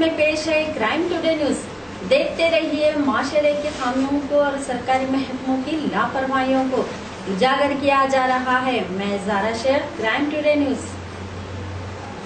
में पेश है क्राइम टुडे न्यूज। देखते रहिए माशरे के खामियों को और सरकारी महकमों की लापरवाहियों को उजागर किया जा रहा है। मैं Zara Shaikh, crime today news.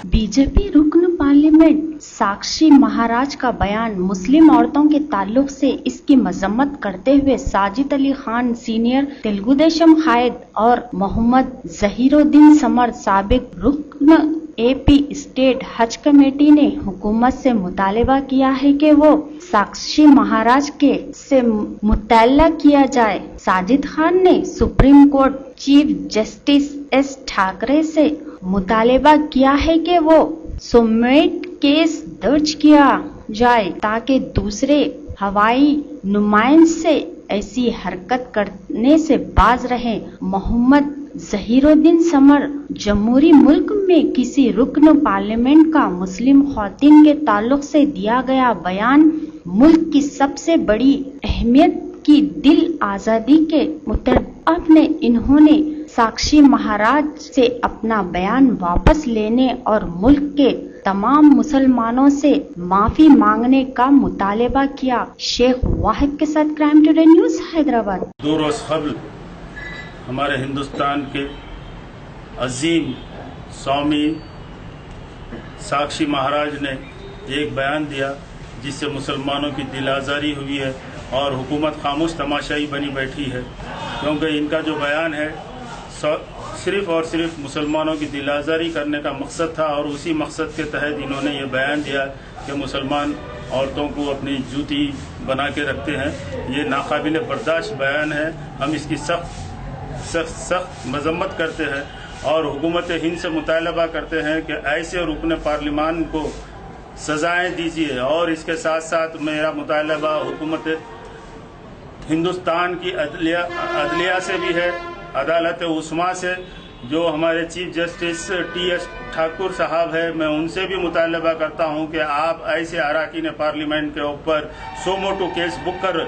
BJP रुकन पार्लियामेंट साक्षी महाराज का बयान मुस्लिम औरतों के ताल्लुक से इसकी मजम्मत करते हुए साजिद अली खान सीनियर तेलुगुदेशम कायद और मोहम्मद जहीरुद्दीन समर साबिक रुकन एपी स्टेट हज कमेटी ने हुकूमत से मुतालबा किया है कि वो साक्षी महाराज के से मुतल्ला किया जाए। साजिद खान ने supreme court chief justice S Thackeray से मुतालबा किया है कि वो सुमेट केस दर्ज किया जाए ताकि दूसरे हवाई नुमाइंद से ऐसी हरकत करने से बाज रहे। मोहम्मद जहीरुद्दीन समर जमहूरी मुल्क में किसी रुकन पार्लियामेंट का मुस्लिम ख्वातीन के ताल्लुक से दिया गया बयान मुल्क की सबसे बड़ी अहमियत की दिल आजादी के मुतलब ने इन्होंने साक्षी महाराज से अपना बयान वापस लेने और मुल्क के तमाम मुसलमानों से माफी मांगने का मुतालबा किया। शेख वाहिद के साथ क्राइम टुडे न्यूज, हैदराबाद। 2 रोज कबल हमारे हिंदुस्तान के अजीम स्वामी साक्षी महाराज ने एक बयान दिया जिससे मुसलमानों की दिल आज़ारी हुई है और हुकूमत खामोश तमाशाई बनी बैठी है, क्योंकि इनका जो बयान है सिर्फ और सिर्फ मुसलमानों की दिल आज़ारी करने का मकसद था और उसी मकसद के तहत इन्होंने ये बयान दिया कि मुसलमान औरतों को अपनी जूती बना के रखते हैं। ये नाकाबिल बर्दाश्त बयान है। हम इसकी सख्त मजम्मत करते हैं और हुकूमत हिंद से मुतालबा करते हैं कि ऐसे रुकन पार्लियामान को सजाएं दीजिए। और इसके साथ साथ मेरा मुतालबा हुकूमत हिंदुस्तान की अदलिया से भी है, अदालत उस्मा से, जो हमारे चीफ जस्टिस टी.एस. ठाकुर साहब है, मैं उनसे भी मुतालबा करता हूं कि आप ऐसे अरकान पार्लियामेंट के ऊपर सोमोटो केस बुक कर,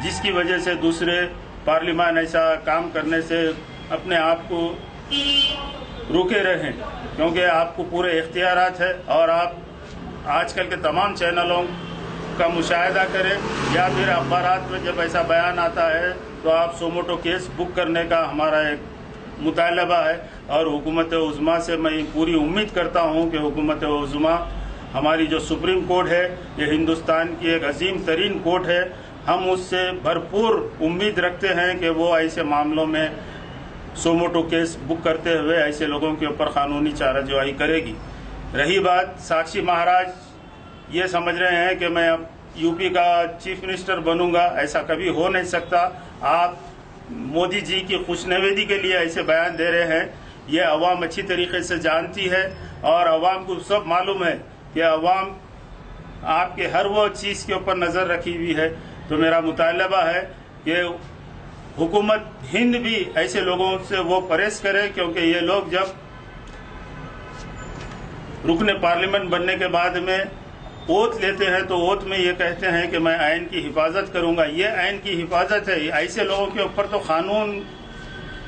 जिसकी वजह से दूसरे पार्लियामान ऐसा काम करने से अपने आप को रुके रहें, क्योंकि आपको पूरे इख्तियारात है। और आप आजकल के तमाम चैनलों का मुशाहिदा करें या फिर अखबारात में जब ऐसा बयान आता है तो आप सोमोटो केस बुक करने का हमारा एक मुतालबा है। और हुकूमत उज़्मा से मैं पूरी उम्मीद करता हूं कि हुकूमत उज़्मा, हमारी जो सुप्रीम कोर्ट है, ये हिंदुस्तान की एक अजीम तरीन कोर्ट है, हम उससे भरपूर उम्मीद रखते हैं कि वो ऐसे मामलों में सोमोटो केस बुक करते हुए ऐसे लोगों के ऊपर कानूनी चाराजोई करेगी। रही बात साक्षी महाराज ये समझ रहे हैं कि मैं अब यूपी का चीफ मिनिस्टर बनूंगा, ऐसा कभी हो नहीं सकता। आप मोदी जी की खुशनवेदी के लिए ऐसे बयान दे रहे हैं, ये अवाम अच्छी तरीके से जानती है और अवाम को सब मालूम है कि अवाम आपके हर वो चीज़ के ऊपर नज़र रखी हुई है। तो मेरा मुतालबा है कि हुकूमत हिंद भी ऐसे लोगों से वो परहेज करे, क्योंकि ये लोग जब रुकने पार्लियामेंट बनने के बाद में ओथ लेते हैं तो ओथ में ये कहते हैं कि मैं आइन की हिफाजत करूंगा। ये आइन की हिफाजत है। ऐसे लोगों के ऊपर तो कानून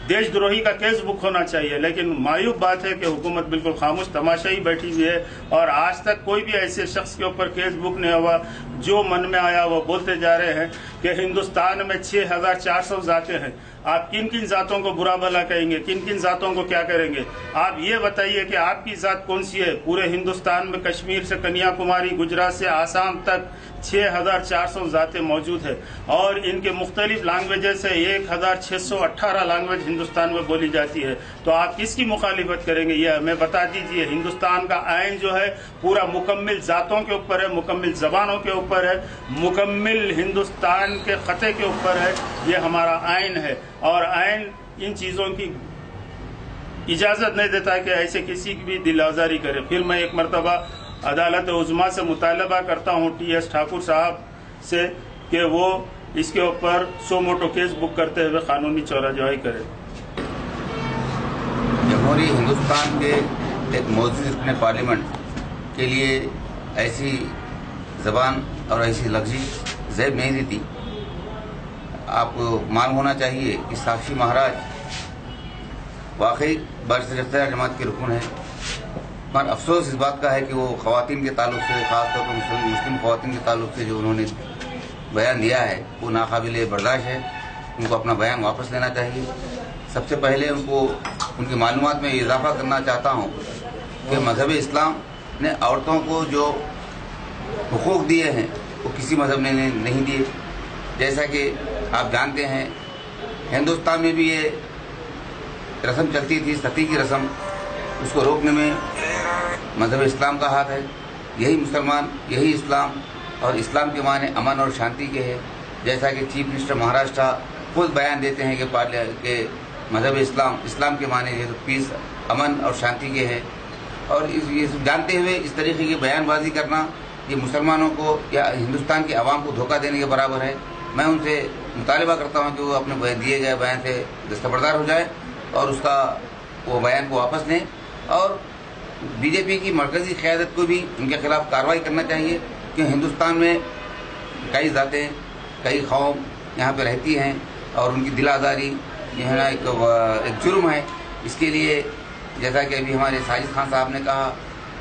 देशद्रोही का केस बुक होना चाहिए, लेकिन मायूब बात है कि हुकूमत बिल्कुल खामोश तमाशाई बैठी हुई है और आज तक कोई भी ऐसे शख्स के ऊपर केस बुक नहीं हुआ। जो मन में आया वो बोलते जा रहे हैं कि हिंदुस्तान में 6400 जातें हैं। आप किन किन जातों को बुरा भला कहेंगे, किन किन जातों को क्या करेंगे? आप ये बताइए कि आपकी जात कौन सी है? पूरे हिंदुस्तान में कश्मीर से कन्याकुमारी, गुजरात से आसाम तक 6400 जातें मौजूद है और इनके मुख्तलिफ लैंग्वेजेस से 1618 लैंग्वेज हिंदुस्तान में बोली जाती है। तो आप किसकी मुखालिफत करेंगे? ये हमें बता दीजिए। हिंदुस्तान का आइन जो है पूरा मुकम्मिल जातों के ऊपर है, मुकम्मिल जबानों के ऊपर है, मुकम्मिल हिंदुस्तान के खते के ऊपर है। ये हमारा आइन है और आइन इन चीज़ों की इजाज़त नहीं देता कि ऐसे किसी की भी दिल आज़ारी करे। फिर मैं एक मरतबा अदालत उज़्मा से मुतालबा करता हूँ टी.एस. ठाकुर साहब से कि वो इसके ऊपर सोमोटो केस बुक करते हुए कानूनी चाराजोई करे। जमहूरी हिंदुस्तान के एक मौजूद रुकन पार्लियामेंट के लिए ऐसी जबान और ऐसी लफ्जी ज़ैब नहीं देती। आपको मालूम होना चाहिए कि साक्षी महाराज वाकई बारिश जमात के रुकन है पर अफसोस इस बात का है कि वो ख़वातीन के ताल्लुक से, ख़ासतौर पर मुस्लिम ख़वातीन के ताल्लुक से जो उन्होंने बयान दिया है वो नाकाबिले बर्दाश्त है। उनको अपना बयान वापस लेना चाहिए। सबसे पहले उनको उनकी मालूमात में इजाफा करना चाहता हूँ कि मज़हब इस्लाम ने औरतों को जो हुकूक दिए हैं वो किसी मज़हब ने नहीं दिए। जैसा कि आप जानते हैं हिंदुस्तान में भी ये रस्म चलती थी, सती की रस्म, उसको रोकने में मज़हब इस्लाम का हाथ है। यही मुसलमान, यही इस्लाम, और इस्लाम के माने अमन और शांति के है। जैसा कि चीफ मिनिस्टर महाराष्ट्र खुद बयान देते हैं कि मज़हब इस्लाम के माने ये तो पीस, अमन और शांति के है। और ये जानते हुए इस तरीके की बयानबाजी करना ये मुसलमानों को या हिंदुस्तान की आवाम को धोखा देने के बराबर है। मैं उनसे मुतालिबा करता हूँ कि वो अपने दिए गए बयान से दस्तबरदार हो जाए और उसका वो बयान को वापस लें, और बीजेपी की मरकज़ी क़यादत को भी उनके खिलाफ कार्रवाई करना चाहिए कि हिंदुस्तान में कई ज़ातें, कई कौम यहाँ पे रहती हैं और उनकी दिल आज़ारी जो है ना एक जुर्म है। इसके लिए जैसा कि अभी हमारे साजिद खान साहब ने कहा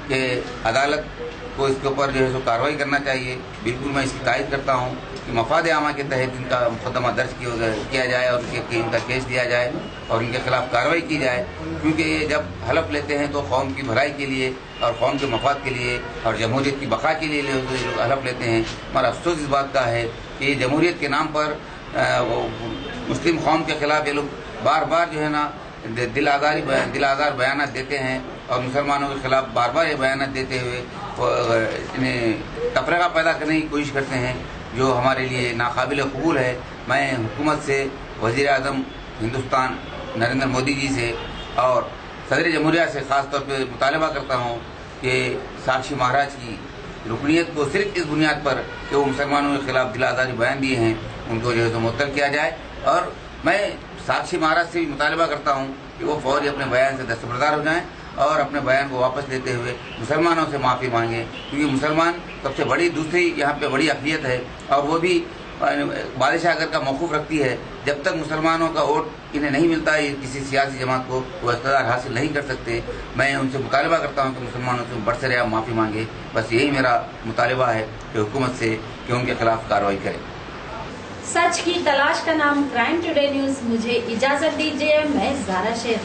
कि अदालत को इसके ऊपर जो है सो कार्रवाई करना चाहिए। बिल्कुल मैं इसकी तायद करता हूँ कि मफाद आमा के तहत इनका मुकदमा दर्ज किया जाए और इनका केस दिया जाए और इनके खिलाफ कार्रवाई की जाए, क्योंकि ये जब हलफ लेते हैं तो कौम की भलाई के लिए और कौम के मफाद के लिए और जमहूरियत की बका के लिए लोग हलफ लेते हैं। मगर अफसोस इस बात का है कि जमहूरियत के नाम पर मुस्लिम कौम के खिलाफ ये लोग बार बार जो है ना दिल आज़ार बयान देते हैं और मुसलमानों के खिलाफ बार बार ये बयान देते हुए इन्हें तफरीका पैदा करने की कोशिश करते हैं, जो हमारे लिए नाकाबिल कबूल है। मैं हुकूमत से, वज़ीर आज़म हिंदुस्तान नरेंद्र मोदी जी से और सदर जमहूरिया से ख़ास तौर पर मुतालबा करता हूँ कि साक्षी महाराज की रुकनीत को सिर्फ इस बुनियाद पर कि वो मुसलमानों के खिलाफ दिल आज़ारी बयान दिए हैं उनको जो है तो मुअत्तल किया जाए। और मैं साक्षी महाराज से भी मुतालबा करता हूँ कि वो फौरी अपने बयान से दस्तबरदार हो जाएं और अपने बयान को वापस लेते हुए मुसलमानों से माफ़ी मांगे, क्योंकि मुसलमान सबसे बड़ी दूसरी यहाँ पे बड़ी अक़लियत है और वो भी बादशाह अगर का मौक़ूफ़ रखती है। जब तक मुसलमानों का वोट इन्हें नहीं मिलता है किसी सियासी जमात को, वो इक़्तिदार हासिल नहीं कर सकते। मैं उनसे मुतालबा करता हूँ कि मुसलमानों से बरसराह माफ़ी मांगे। बस यही मेरा मुतालबा है कि हुकूमत से कि उनके खिलाफ कार्रवाई करे। सच की तलाश का नाम क्राइम टुडे न्यूज़। मुझे इजाज़त दीजिए, मैं ज़ारा शेख।